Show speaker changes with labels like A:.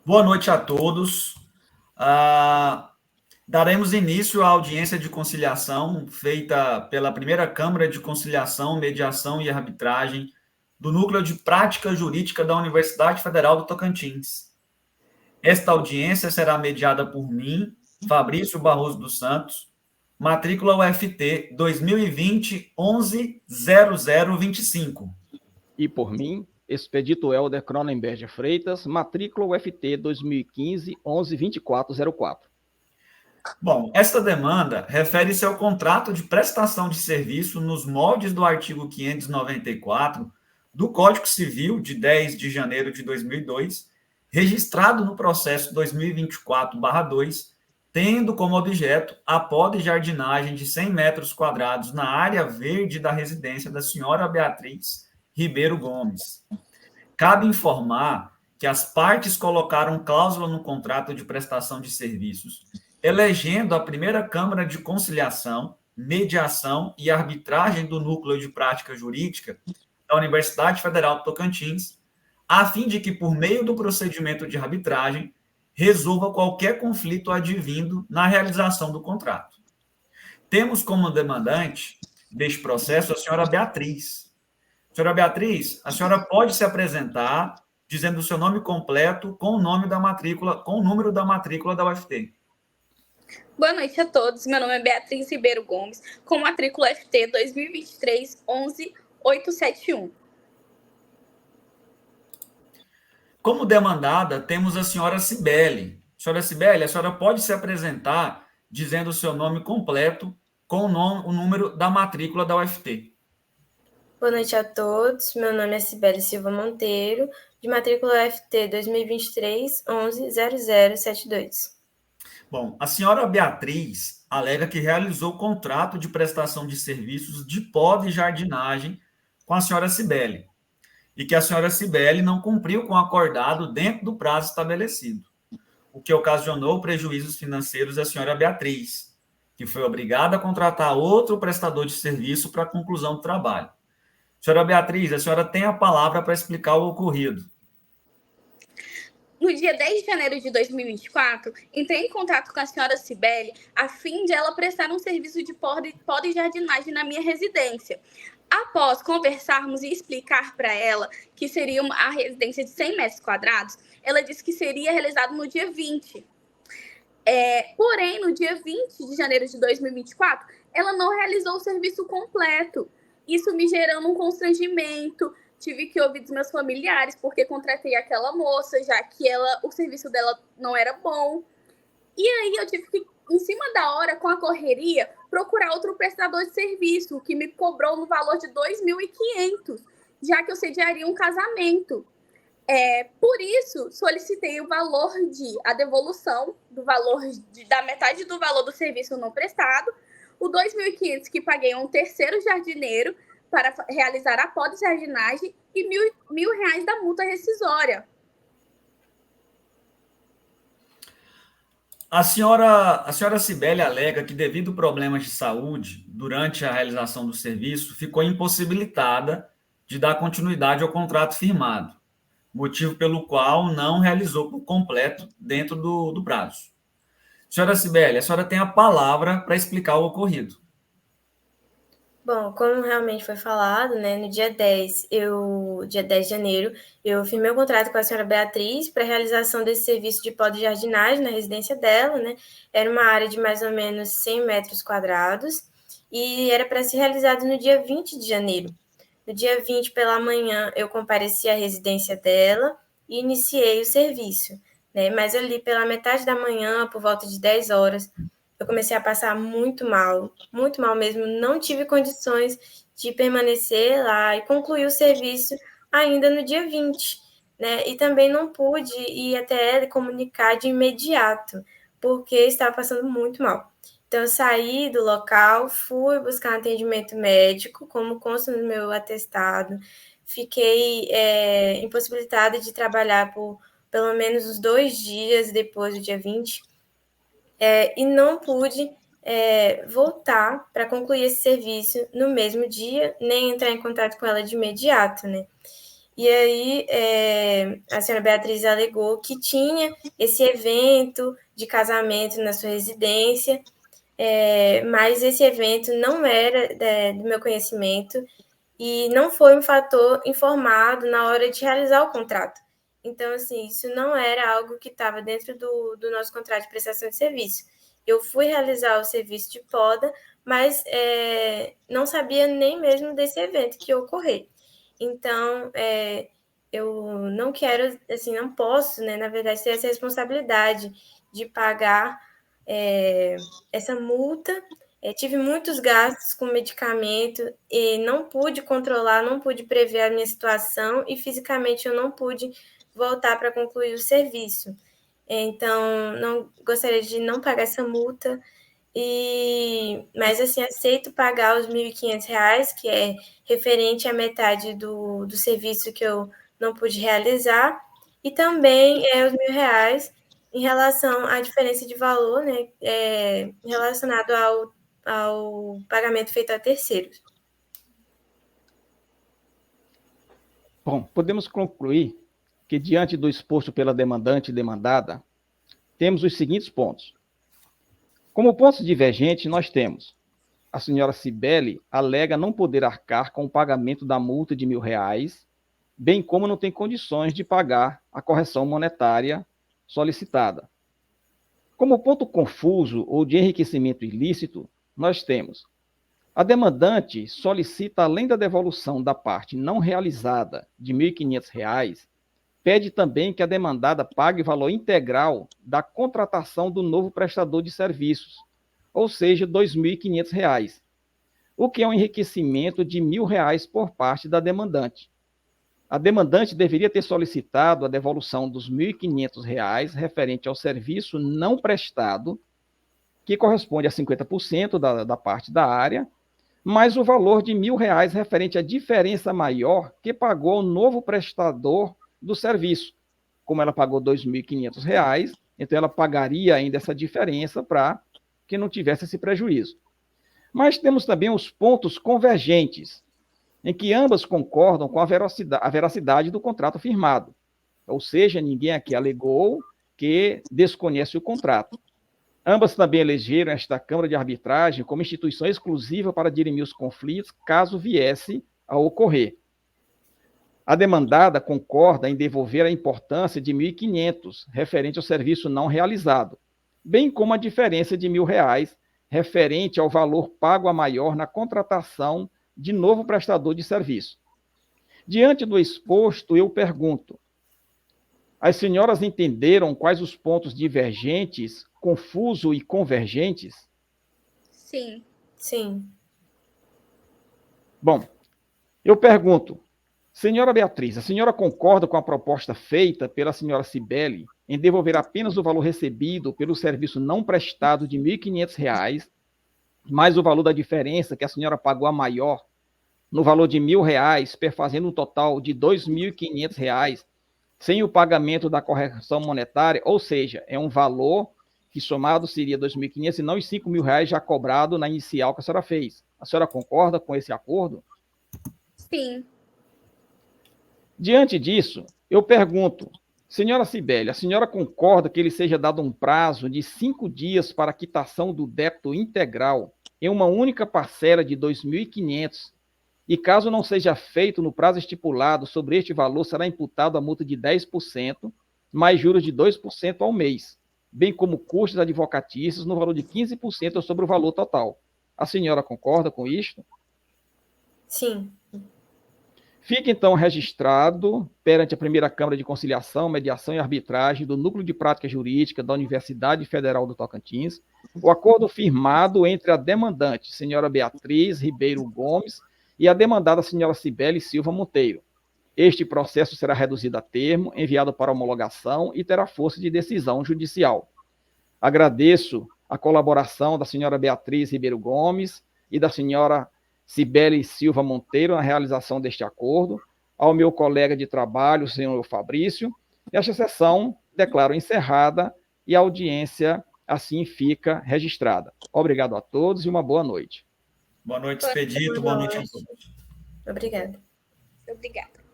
A: Boa noite a todos. Ah, Daremos início à audiência de conciliação feita pela primeira Câmara de Conciliação, Mediação e Arbitragem do Núcleo de Prática Jurídica da Universidade Federal do Tocantins. Esta audiência será mediada por mim, Fabrício Barroso dos Santos, matrícula UFT 2020-110025.
B: E por mim, Expedito Helder Cronenberger Freitas, matrícula UFT 2015-112404.
A: Bom, esta demanda refere-se ao contrato de prestação de serviço nos moldes do artigo 594 do Código Civil de 10 de janeiro de 2002, registrado no processo 2024/2, tendo como objeto a poda e jardinagem de 100 metros quadrados na área verde da residência da senhora Beatriz Ribeiro Gomes. Cabe informar que as partes colocaram cláusula no contrato de prestação de serviços, elegendo a primeira Câmara de Conciliação, Mediação e Arbitragem do Núcleo de Prática Jurídica da Universidade Federal do Tocantins, a fim de que, por meio do procedimento de arbitragem, resolva qualquer conflito advindo na realização do contrato. Temos como demandante deste processo a senhora Beatriz. Senhora Beatriz, a senhora pode se apresentar dizendo o seu nome completo com o nome da matrícula, com o número da matrícula da UFT.
C: Boa noite a todos. Meu nome é Beatriz Ribeiro Gomes, com matrícula FT 2023-11871.
A: Como demandada, temos a senhora Cibele. Senhora Cibele, a senhora pode se apresentar dizendo o seu nome completo com o número da matrícula da UFT.
D: Boa noite a todos. Meu nome é Cibele Silva Monteiro, de matrícula FT 2023-110072.
A: Bom, a senhora Beatriz alega que realizou o contrato de prestação de serviços de poda e jardinagem com a senhora Cibele e que a senhora Cibele não cumpriu com o acordado dentro do prazo estabelecido, o que ocasionou prejuízos financeiros à senhora Beatriz, que foi obrigada a contratar outro prestador de serviço para a conclusão do trabalho. Senhora Beatriz, a senhora tem a palavra para explicar o ocorrido.
C: No dia 10 de janeiro de 2024, entrei em contato com a senhora Cibele a fim de ela prestar um serviço de poda e jardinagem na minha residência. Após conversarmos e explicar para ela que seria a residência de 100 metros quadrados, ela disse que seria realizado no dia 20. Porém, no dia 20 de janeiro de 2024, ela não realizou o serviço completo. Isso me gerando um constrangimento. Tive que ouvir dos meus familiares, porque contratei aquela moça, já que o serviço dela não era bom. E aí eu tive que, em cima da hora, com a correria, procurar outro prestador de serviço, que me cobrou no valor de 2.500, já que eu sediaria um casamento. Por isso, solicitei a devolução da metade do valor do serviço não prestado, o 2.500 que paguei a um terceiro jardineiro para realizar a poda e jardinagem e R$ 1.000 da multa rescisória.
A: A senhora Cibele alega que, devido a problemas de saúde, durante a realização do serviço, ficou impossibilitada de dar continuidade ao contrato firmado, motivo pelo qual não realizou por completo dentro do prazo. Senhora Cibele, a senhora tem a palavra para explicar o ocorrido.
D: Bom, como realmente foi falado, né, no dia 10 de janeiro, eu firmei o contrato com a senhora Beatriz para a realização desse serviço de poda e jardinagem na residência dela, né? Era uma área de mais ou menos 100 metros quadrados e era para ser realizado no dia 20 de janeiro. No dia 20, pela manhã, eu compareci à residência dela e iniciei o serviço, né? Mas ali pela metade da manhã, por volta de 10 horas, eu comecei a passar muito mal mesmo, não tive condições de permanecer lá e concluir o serviço ainda no dia 20, né? E também não pude ir até comunicar de imediato, porque estava passando muito mal. Então, eu saí do local, fui buscar um atendimento médico, como consta no meu atestado, fiquei impossibilitada de trabalhar por pelo menos uns 2 dias depois do dia 20, e não pude voltar para concluir esse serviço no mesmo dia, nem entrar em contato com ela de imediato, né? E aí a senhora Beatriz alegou que tinha esse evento de casamento na sua residência, mas esse evento não era do meu conhecimento e não foi um fator informado na hora de realizar o contrato. Então, assim, isso não era algo que estava dentro do nosso contrato de prestação de serviço. Eu fui realizar o serviço de poda, mas não sabia nem mesmo desse evento que ia ocorrer. Então, eu não quero, assim, não posso, né, na verdade, ter essa responsabilidade de pagar essa multa. Tive muitos gastos com medicamento e não pude controlar, não pude prever a minha situação e fisicamente eu não pude voltar para concluir o serviço. Então, não gostaria de não pagar essa multa, mas assim, aceito pagar os R$ 1.500, que é referente à metade do serviço que eu não pude realizar, e também os R$ 1.000 em relação à diferença de valor, né, relacionado ao pagamento feito a terceiros.
B: Bom, podemos concluir que, diante do exposto pela demandante e demandada, temos os seguintes pontos. Como pontos divergentes, nós temos: a senhora Cibele alega não poder arcar com o pagamento da multa de R$ 1.000, bem como não tem condições de pagar a correção monetária solicitada. Como ponto confuso ou de enriquecimento ilícito, nós temos: a demandante solicita, além da devolução da parte não realizada de R$ 1.500, pede também que a demandada pague o valor integral da contratação do novo prestador de serviços, ou seja, R$ 2.500, o que é um enriquecimento de R$ 1.000 por parte da demandante. A demandante deveria ter solicitado a devolução dos R$ 1.500 referente ao serviço não prestado, que corresponde a 50% da parte da área, mais o valor de R$ 1.000 referente à diferença maior que pagou ao novo prestador do serviço. Como ela pagou R$ 2.500, então ela pagaria ainda essa diferença para que não tivesse esse prejuízo. Mas temos também os pontos convergentes, em que ambas concordam com a veracidade do contrato firmado. Ou seja, ninguém aqui alegou que desconhece o contrato. Ambas também elegeram esta Câmara de Arbitragem como instituição exclusiva para dirimir os conflitos, caso viesse a ocorrer. A demandada concorda em devolver a importância de R$ 1.500, referente ao serviço não realizado, bem como a diferença de R$ 1.000, referente ao valor pago a maior na contratação de novo prestador de serviço. Diante do exposto, eu pergunto: as senhoras entenderam quais os pontos divergentes, confusos e convergentes?
C: Sim.
D: Sim.
B: Bom, eu pergunto: senhora Beatriz, a senhora concorda com a proposta feita pela senhora Cibele em devolver apenas o valor recebido pelo serviço não prestado de R$ 1.500, mais o valor da diferença que a senhora pagou a maior, no valor de R$ 1.000, perfazendo um total de R$ 2.500, sem o pagamento da correção monetária, ou seja, é um valor que somado seria R$ 2.500 e não os R$ 5.000 já cobrado na inicial que a senhora fez. A senhora concorda com esse acordo?
C: Sim.
B: Diante disso, eu pergunto: senhora Cibele, a senhora concorda que ele seja dado um prazo de 5 dias para a quitação do débito integral em uma única parcela de R$ 2.500, e caso não seja feito no prazo estipulado, sobre este valor será imputado a multa de 10%, mais juros de 2% ao mês, bem como custos advocatícios no valor de 15% sobre o valor total. A senhora concorda com isto?
D: Sim.
B: Fica, então, registrado perante a primeira Câmara de Conciliação, Mediação e Arbitragem do Núcleo de Prática Jurídica da Universidade Federal do Tocantins o acordo firmado entre a demandante, senhora Beatriz Ribeiro Gomes, e a demandada, senhora Cibele Silva Monteiro. Este processo será reduzido a termo, enviado para homologação e terá força de decisão judicial. Agradeço a colaboração da senhora Beatriz Ribeiro Gomes e da senhora Cibele Silva Monteiro na realização deste acordo, ao meu colega de trabalho, o senhor Fabrício. Esta sessão declaro encerrada e a audiência assim fica registrada. Obrigado a todos e uma boa noite.
A: Boa noite, Expedito. Boa noite a todos.
D: Obrigada.
C: Obrigada.